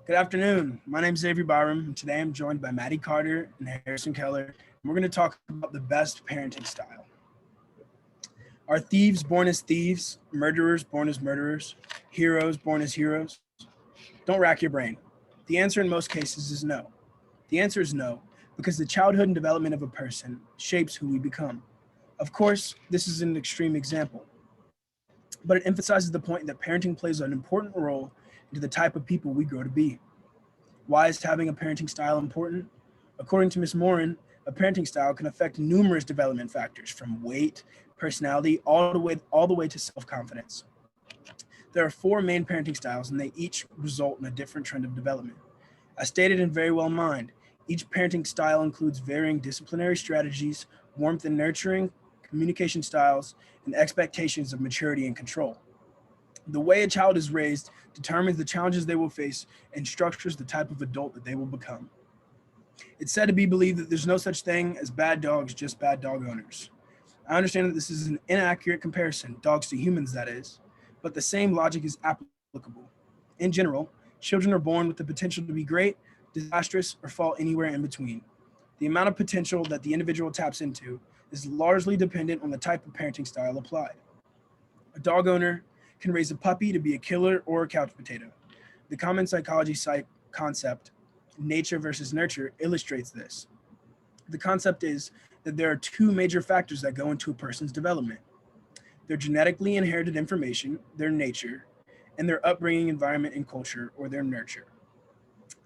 Good afternoon. My name is Avery Byrum, and today I'm joined by Mattie Carter and Harrison Keller, and we're going to talk about the best parenting style. Are thieves born as thieves, murderers born as murderers, heroes born as heroes? Don't rack your brain. The answer in most cases is no. The answer is no, because the childhood and development of a person shapes who we become. Of course, this is an extreme example, but it emphasizes the point that parenting plays an important role into the type of people we grow to be. Why is having a parenting style important? According to Ms. Morin, a parenting style can affect numerous development factors from weight, personality, all the way to self-confidence. There are four main parenting styles and they each result in a different trend of development. As stated in Very Well Mind, each parenting style includes varying disciplinary strategies, warmth and nurturing, communication styles, and expectations of maturity and control. The way a child is raised determines the challenges they will face and structures the type of adult that they will become. It's said to be believed that there's no such thing as bad dogs, just bad dog owners. I understand that this is an inaccurate comparison, dogs to humans, that is, but the same logic is applicable. In general, children are born with the potential to be great, disastrous, or fall anywhere in between. The amount of potential that the individual taps into is largely dependent on the type of parenting style applied. A dog owner can raise a puppy to be a killer or a couch potato. The common psychology concept, nature versus nurture, illustrates this. The concept is that there are two major factors that go into a person's development: their genetically inherited information, their nature, and their upbringing, environment, and culture, or their nurture.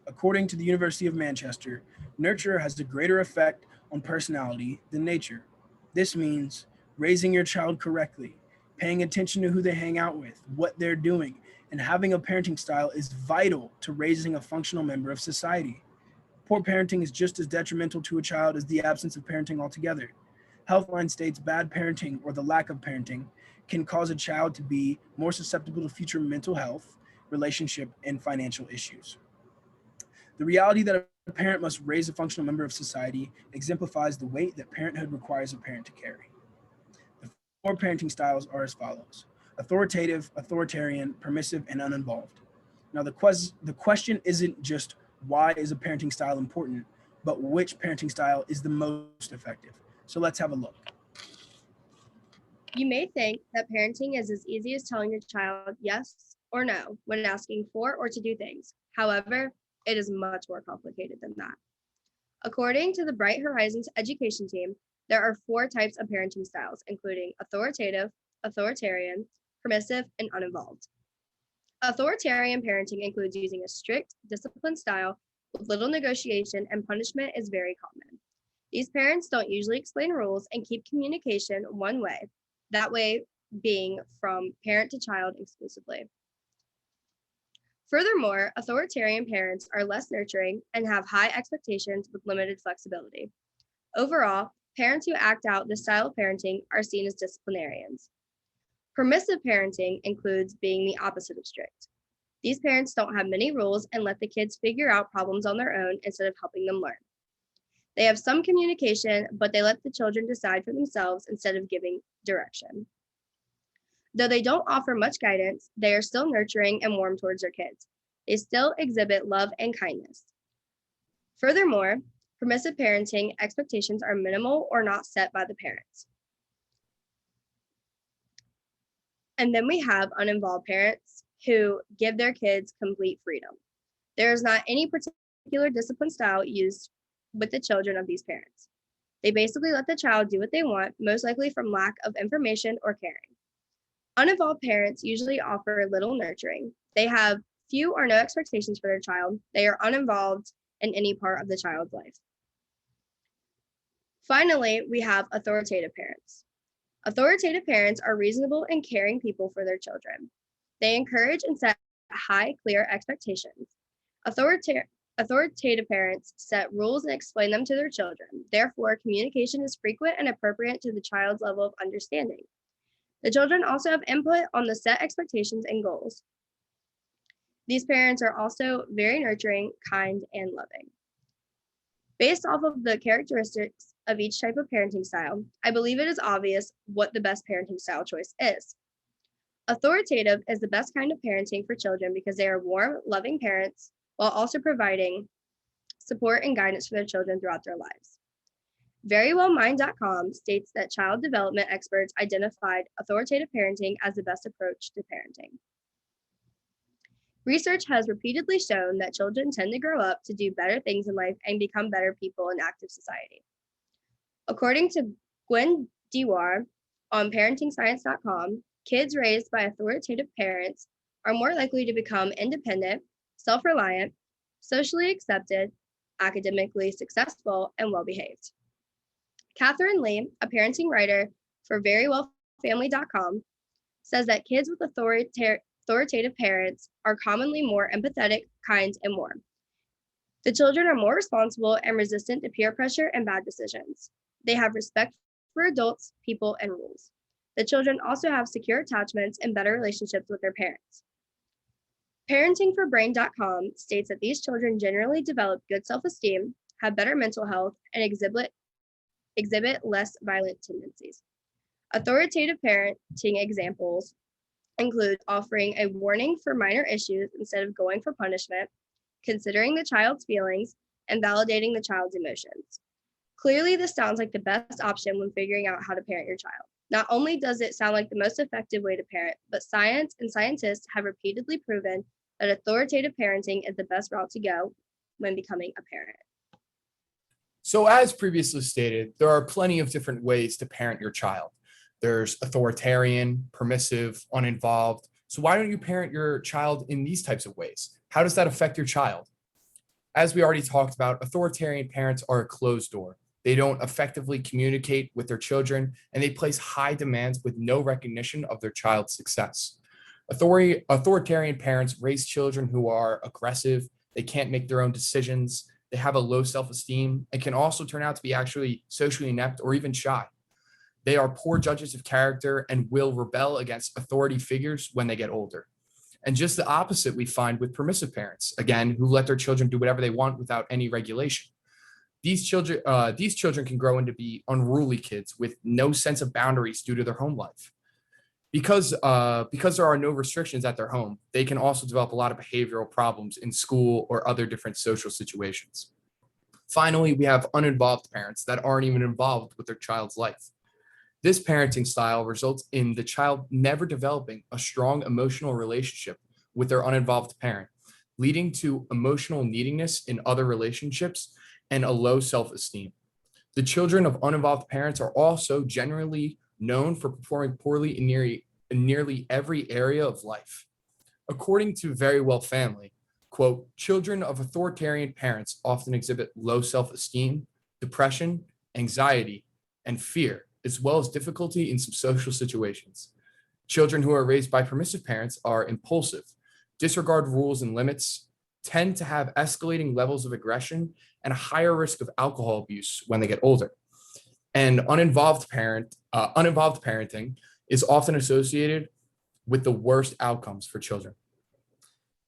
According to the University of Manchester, nurture has a greater effect on personality than nature. This means raising your child correctly, paying attention to who they hang out with, what they're doing, and having a parenting style is vital to raising a functional member of society. Poor parenting is just as detrimental to a child as the absence of parenting altogether. Healthline states bad parenting or the lack of parenting can cause a child to be more susceptible to future mental health, relationship, and financial issues. The reality that a parent must raise a functional member of society exemplifies the weight that parenthood requires a parent to carry. The four parenting styles are as follows: authoritative, authoritarian, permissive, and uninvolved. Now, the question isn't just why is a parenting style important, but which parenting style is the most effective. So let's have a look. You may think that parenting is as easy as telling your child yes or no when asking for or to do things. However, it is much more complicated than that. According to the Bright Horizons education team, there are four types of parenting styles, including authoritative, authoritarian, permissive, and uninvolved. Authoritarian parenting includes using a strict, disciplined style with little negotiation, and punishment is very common. These parents don't usually explain rules and keep communication one way, that way being from parent to child exclusively. Furthermore, authoritarian parents are less nurturing and have high expectations with limited flexibility. Overall, parents who act out this style of parenting are seen as disciplinarians. Permissive parenting includes being the opposite of strict. These parents don't have many rules and let the kids figure out problems on their own instead of helping them learn. They have some communication, but they let the children decide for themselves instead of giving direction. Though they don't offer much guidance, they are still nurturing and warm towards their kids. They still exhibit love and kindness. Furthermore, permissive parenting expectations are minimal or not set by the parents. And then we have uninvolved parents who give their kids complete freedom. There is not any particular discipline style used with the children of these parents. They basically let the child do what they want, most likely from lack of information or caring. Uninvolved parents usually offer little nurturing. They have few or no expectations for their child. They are uninvolved in any part of the child's life. Finally, we have authoritative parents. Authoritative parents are reasonable and caring people for their children. They encourage and set high, clear expectations. Authoritative parents set rules and explain them to their children. Therefore, communication is frequent and appropriate to the child's level of understanding. The children also have input on the set expectations and goals. These parents are also very nurturing, kind, and loving. Based off of the characteristics of each type of parenting style, I believe it is obvious what the best parenting style choice is. Authoritative is the best kind of parenting for children because they are warm, loving parents while also providing support and guidance for their children throughout their lives. Verywellmind.com states that child development experts identified authoritative parenting as the best approach to parenting. Research has repeatedly shown that children tend to grow up to do better things in life and become better people in active society. According to Gwen Dewar on ParentingScience.com, kids raised by authoritative parents are more likely to become independent, self-reliant, socially accepted, academically successful, and well-behaved. Catherine Lee, a parenting writer for VerywellFamily.com, says that kids with authoritative parents are commonly more empathetic, kind, and warm. The children are more responsible and resistant to peer pressure and bad decisions. They have respect for adults, people, and rules. The children also have secure attachments and better relationships with their parents. ParentingForBrain.com states that these children generally develop good self-esteem, have better mental health, and exhibit less violent tendencies. Authoritative parenting examples include offering a warning for minor issues instead of going for punishment, considering the child's feelings, and validating the child's emotions. Clearly, this sounds like the best option when figuring out how to parent your child. Not only does it sound like the most effective way to parent, but science and scientists have repeatedly proven that authoritative parenting is the best route to go when becoming a parent. So as previously stated, there are plenty of different ways to parent your child. There's authoritarian, permissive, uninvolved. So why don't you parent your child in these types of ways? How does that affect your child? As we already talked about, authoritarian parents are a closed door. They don't effectively communicate with their children, and they place high demands with no recognition of their child's success. Authoritarian parents raise children who are aggressive, they can't make their own decisions, they have a low self-esteem, and can also turn out to be actually socially inept or even shy. They are poor judges of character and will rebel against authority figures when they get older. And just the opposite we find with permissive parents, again, who let their children do whatever they want without any regulation. These children can grow into be unruly kids with no sense of boundaries due to their home life. Because there are no restrictions at their home, they can also develop a lot of behavioral problems in school or other different social situations. Finally, we have uninvolved parents that aren't even involved with their child's life. This parenting style results in the child never developing a strong emotional relationship with their uninvolved parent, leading to emotional neediness in other relationships and a low self-esteem. The children of uninvolved parents are also generally known for performing poorly in nearly every area of life. According to Verywell Family, quote, children of authoritarian parents often exhibit low self-esteem, depression, anxiety, and fear, as well as difficulty in some social situations. Children who are raised by permissive parents are impulsive, disregard rules and limits, tend to have escalating levels of aggression, and a higher risk of alcohol abuse when they get older. And uninvolved parenting is often associated with the worst outcomes for children.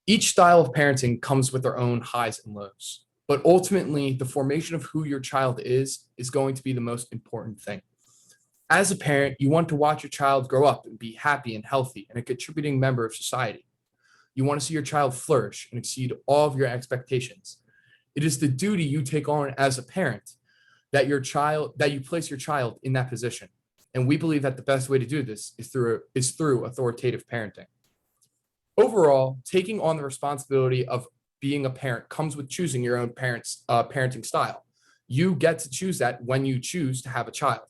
Each style of parenting comes with their own highs and lows, but ultimately the formation of who your child is going to be the most important thing. As a parent, you want to watch your child grow up and be happy and healthy and a contributing member of society. You want to see your child flourish and exceed all of your expectations. It is the duty you take on as a parent that you place your child in that position. And we believe that the best way to do this is through authoritative parenting. Overall, taking on the responsibility of being a parent comes with choosing your own parenting style. You get to choose that when you choose to have a child.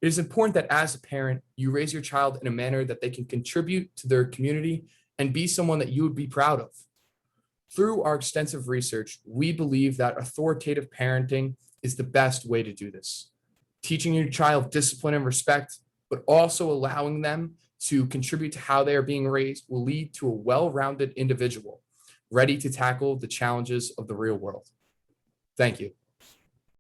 It is important that as a parent, you raise your child in a manner that they can contribute to their community and be someone that you would be proud of. Through our extensive research, we believe that authoritative parenting is the best way to do this. Teaching your child discipline and respect, but also allowing them to contribute to how they are being raised will lead to a well-rounded individual ready to tackle the challenges of the real world. Thank you.